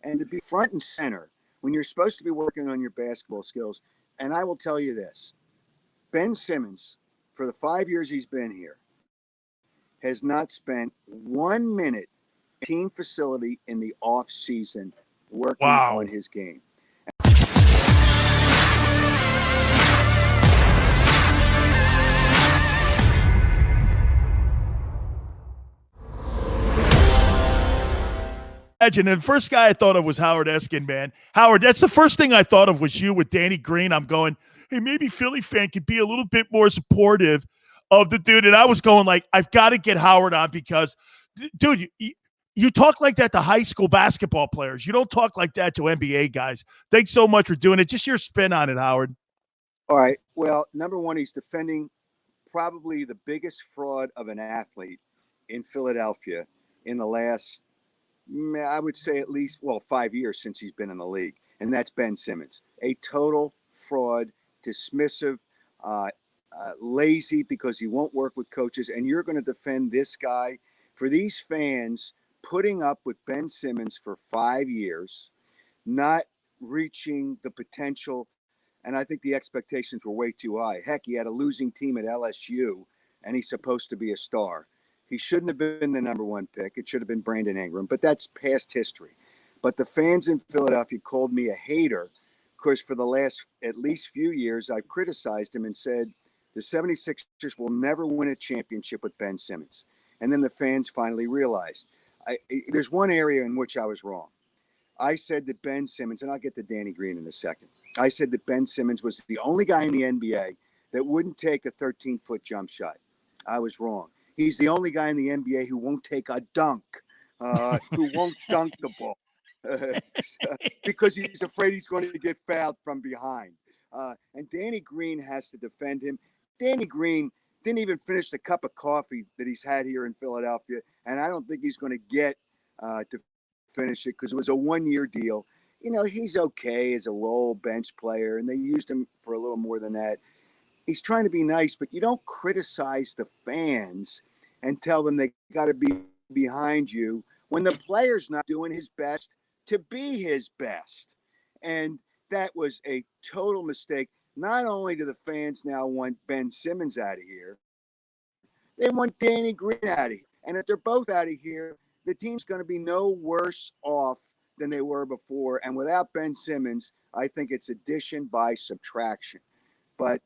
and to be front and center when you're supposed to be working on your basketball skills. And I will tell you this, Ben Simmons, for the 5 years he's been here, has not spent 1 minute in team facility in the off season working on his game. Imagine, and the first guy I thought of was Howard Eskin, man. Howard, that's the first thing I thought of was you with Danny Green. I'm going, hey, maybe Philly fan could be a little bit more supportive of the dude. And I was going like, I've got to get Howard on because, dude, you talk like that to high school basketball players. You don't talk like that to NBA guys. Thanks so much for doing it. Just your spin on it, Howard. All right. Well, number one, he's defending probably the biggest fraud of an athlete in Philadelphia in the last, I would say at least, 5 years since he's been in the league. And that's Ben Simmons. A total fraud, dismissive, lazy because he won't work with coaches. And you're going to defend this guy for these fans putting up with Ben Simmons for 5 years, not reaching the potential. And I think the expectations were way too high. Heck, he had a losing team at LSU, and he's supposed to be a star. He shouldn't have been the number one pick. It should have been Brandon Ingram, but that's past history. But the fans in Philadelphia called me a hater because for the last at least few years, I've criticized him and said the 76ers will never win a championship with Ben Simmons. And then the fans finally realized. There's one area in which I was wrong. I said that Ben Simmons, and I'll get to Danny Green in a second. I said that Ben Simmons was the only guy in the NBA that wouldn't take a 13-foot jump shot. I was wrong. He's the only guy in the NBA who won't take a dunk, who won't dunk the ball because he's afraid he's going to get fouled from behind. And Danny Green has to defend him. Danny Green didn't even finish the cup of coffee that he's had here in Philadelphia, and I don't think he's going to get to finish it because it was a one-year deal. You know, he's okay as a role bench player, and they used him for a little more than that. He's trying to be nice, but you don't criticize the fans and tell them they got to be behind you when the player's not doing his best to be his best. And that was a total mistake. Not only do the fans now want Ben Simmons out of here, they want Danny Green out of here. And if they're both out of here, the team's going to be no worse off than they were before. And without Ben Simmons, I think it's addition by subtraction. But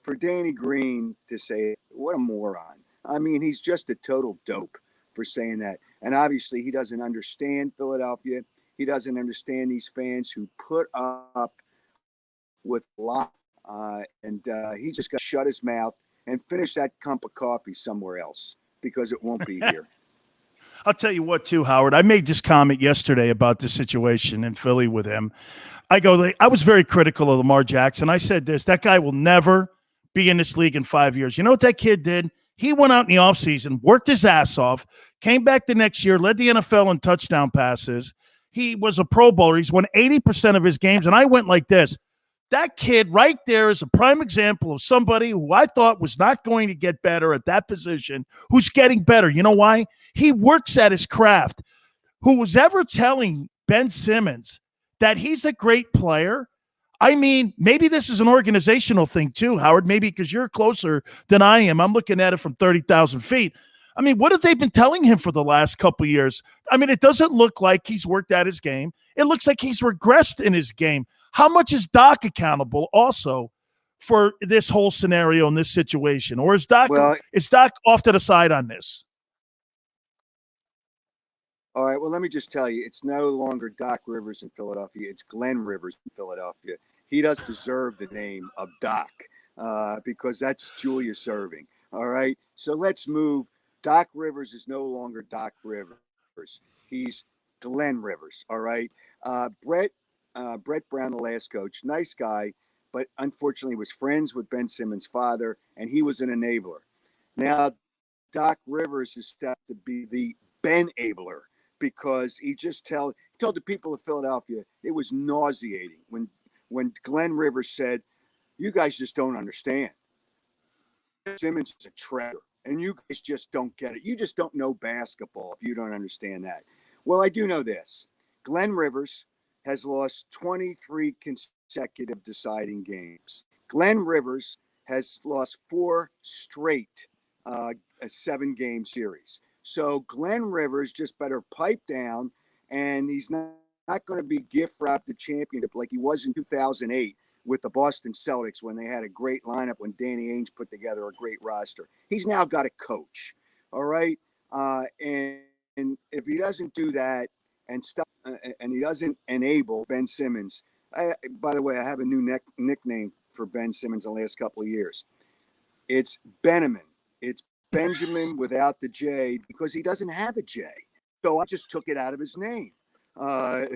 for Danny Green to say, what a moron. I mean, he's just a total dope for saying that. And obviously, he doesn't understand Philadelphia. He doesn't understand these fans who put up with a lot. And he just got to shut his mouth and finish that cup of coffee somewhere else because it won't be here. I'll tell you what, too, Howard. I made this comment yesterday about the situation in Philly with him. I was very critical of Lamar Jackson. I said this, that guy will never be in this league in 5 years. You know what that kid did? He went out in the offseason, worked his ass off, came back the next year, led the NFL in touchdown passes. He was a Pro Bowler. He's won 80% of his games. And I went like this. That kid right there is a prime example of somebody who I thought was not going to get better at that position, who's getting better. You know why? He works at his craft. Who was ever telling Ben Simmons that he's a great player? I mean, maybe this is an organizational thing too, Howard, maybe because you're closer than I am. I'm looking at it from 30,000 feet. I mean, what have they been telling him for the last couple of years? I mean, it doesn't look like he's worked at his game. It looks like he's regressed in his game. How much is Doc accountable also for this whole scenario in this situation? Or is Doc off to the side on this? All right, well, let me just tell you, it's no longer Doc Rivers in Philadelphia. It's Glenn Rivers in Philadelphia. He does deserve the name of Doc because that's Julius Erving. All right, so let's move. Doc Rivers is no longer Doc Rivers. He's Glenn Rivers, all right? Brett Brown, the last coach, nice guy, but unfortunately was friends with Ben Simmons' father, and he was an enabler. Now, Doc Rivers is stepped to be the Ben-abler because he just told the people of Philadelphia it was nauseating when Glenn Rivers said, you guys just don't understand. Simmons is a treasure, and you guys just don't get it. You just don't know basketball if you don't understand that. Well, I do know this. Glenn Rivers has lost 23 consecutive deciding games. Glenn Rivers has lost 4 straight a 7-game series. So Glenn Rivers just better pipe down, and he's not going to be gift wrapped the championship like he was in 2008 with the Boston Celtics when they had a great lineup, when Danny Ainge put together a great roster. He's now got a coach, all right? And if he doesn't do that and he doesn't enable Ben Simmons, by the way, I have a new nickname for Ben Simmons in the last couple of years. It's Benamin. It's Benjamin without the J, because he doesn't have a J. So I just took it out of his name. But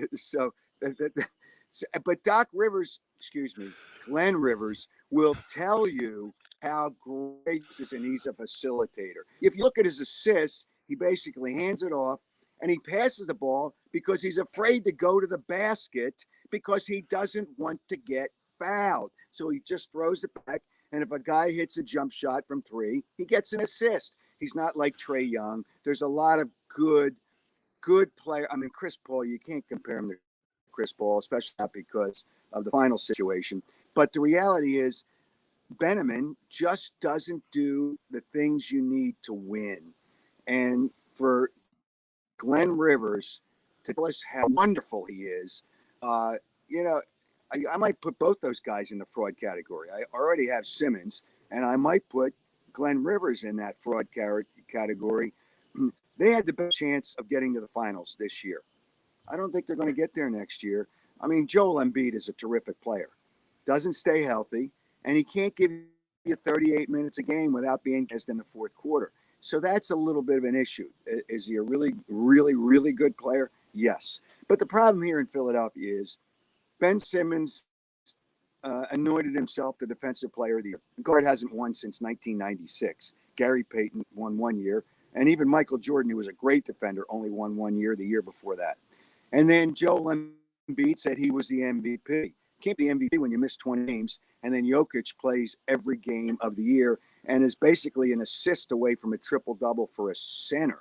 Glenn Rivers will tell you how great he is, and he's a facilitator. If you look at his assists, he basically hands it off, and he passes the ball because he's afraid to go to the basket because he doesn't want to get fouled. So he just throws it back, and if a guy hits a jump shot from 3, he gets an assist. He's not like Trae Young. There's a lot of good player. I mean, Chris Paul, you can't compare him to Chris Paul, especially not because of the final situation. But the reality is, Benamin just doesn't do the things you need to win. And for Glenn Rivers to tell us how wonderful he is, I might put both those guys in the fraud category. I already have Simmons, and I might put Glenn Rivers in that fraud category. They had the best chance of getting to the finals this year. I don't think they're going to get there next year. I mean, Joel Embiid is a terrific player. Doesn't stay healthy, and he can't give you 38 minutes a game without being cast in the fourth quarter. So that's a little bit of an issue. Is he a really, really, really good player? Yes. But the problem here in Philadelphia is Ben Simmons anointed himself the defensive player of the year. The guard hasn't won since 1996. Gary Payton won 1 year. And even Michael Jordan, who was a great defender, only won 1 year, the year before that. And then Joel Embiid said he was the MVP. Can't be MVP when you miss 20 games. And then Jokic plays every game of the year and is basically an assist away from a triple-double for a center.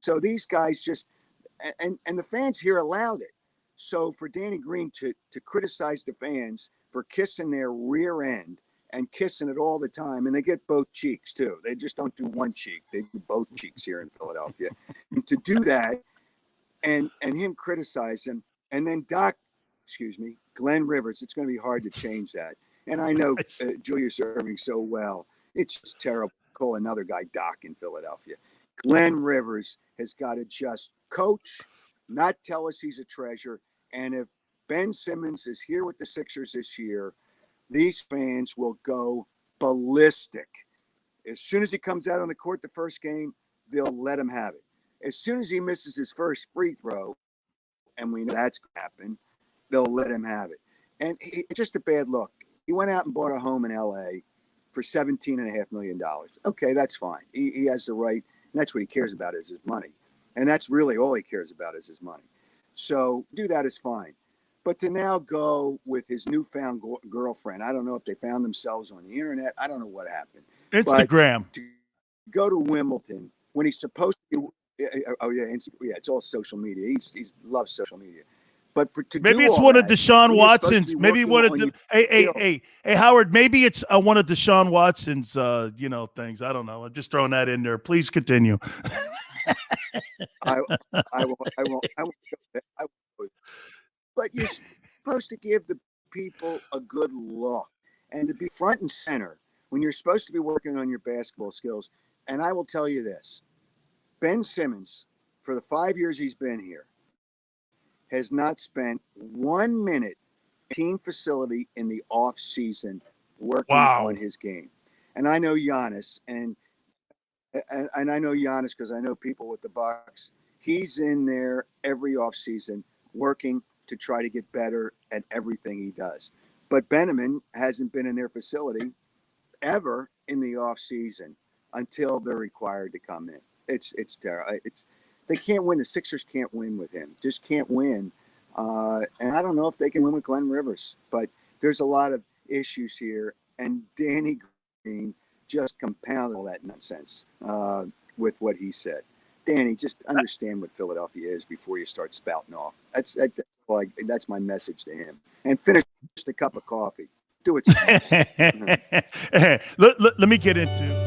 So these guys just – and the fans here allowed it. So for Danny Green to criticize the fans for kissing their rear end and kissing it all the time, and they get both cheeks too. They just don't do one cheek. They do both cheeks here in Philadelphia. And to do that and him criticize him, and then Glenn Rivers, it's going to be hard to change that. And I know Julius Erving so well. It's just terrible to call another guy Doc in Philadelphia. Glenn Rivers has got to just coach, not tell us he's a treasure. And if Ben Simmons is here with the Sixers this year, these fans will go ballistic. As soon as he comes out on the court the first game, they'll let him have it. As soon as he misses his first free throw, and we know that's going to happen, they'll let him have it. And it's just a bad look. He went out and bought a home in L.A. for $17.5 million. Okay, that's fine. He has the right, and that's what he cares about is his money. And that's really all he cares about is his money. So do that is fine. But to now go with his newfound girlfriend, I don't know if they found themselves on the internet. I don't know what happened. Instagram. But to go to Wimbledon when he's supposed to be, it's all social media. He loves social media. But maybe it's one of Deshaun Watson's. Maybe one of the hey Howard. Maybe it's one of Deshaun Watson's things. I don't know. I'm just throwing that in there. Please continue. I won't. But you're supposed to give the people a good look and to be front and center when you're supposed to be working on your basketball skills. And I will tell you this: Ben Simmons, for the 5 years he's been here, has not spent 1 minute in team facility in the off season working on his game. And I know Giannis, and I know Giannis because I know people with the Bucks. He's in there every off season working to try to get better at everything he does. But Benamin hasn't been in their facility ever in the off season until they're required to come in. It's terrible. They can't win. The Sixers can't win with him. Just can't win. And I don't know if they can win with Glenn Rivers. But there's a lot of issues here. And Danny Green just compounded all that nonsense with what he said. Danny, just understand what Philadelphia is before you start spouting off. That's my message to him. And finish the cup of coffee. Do it. Let me get into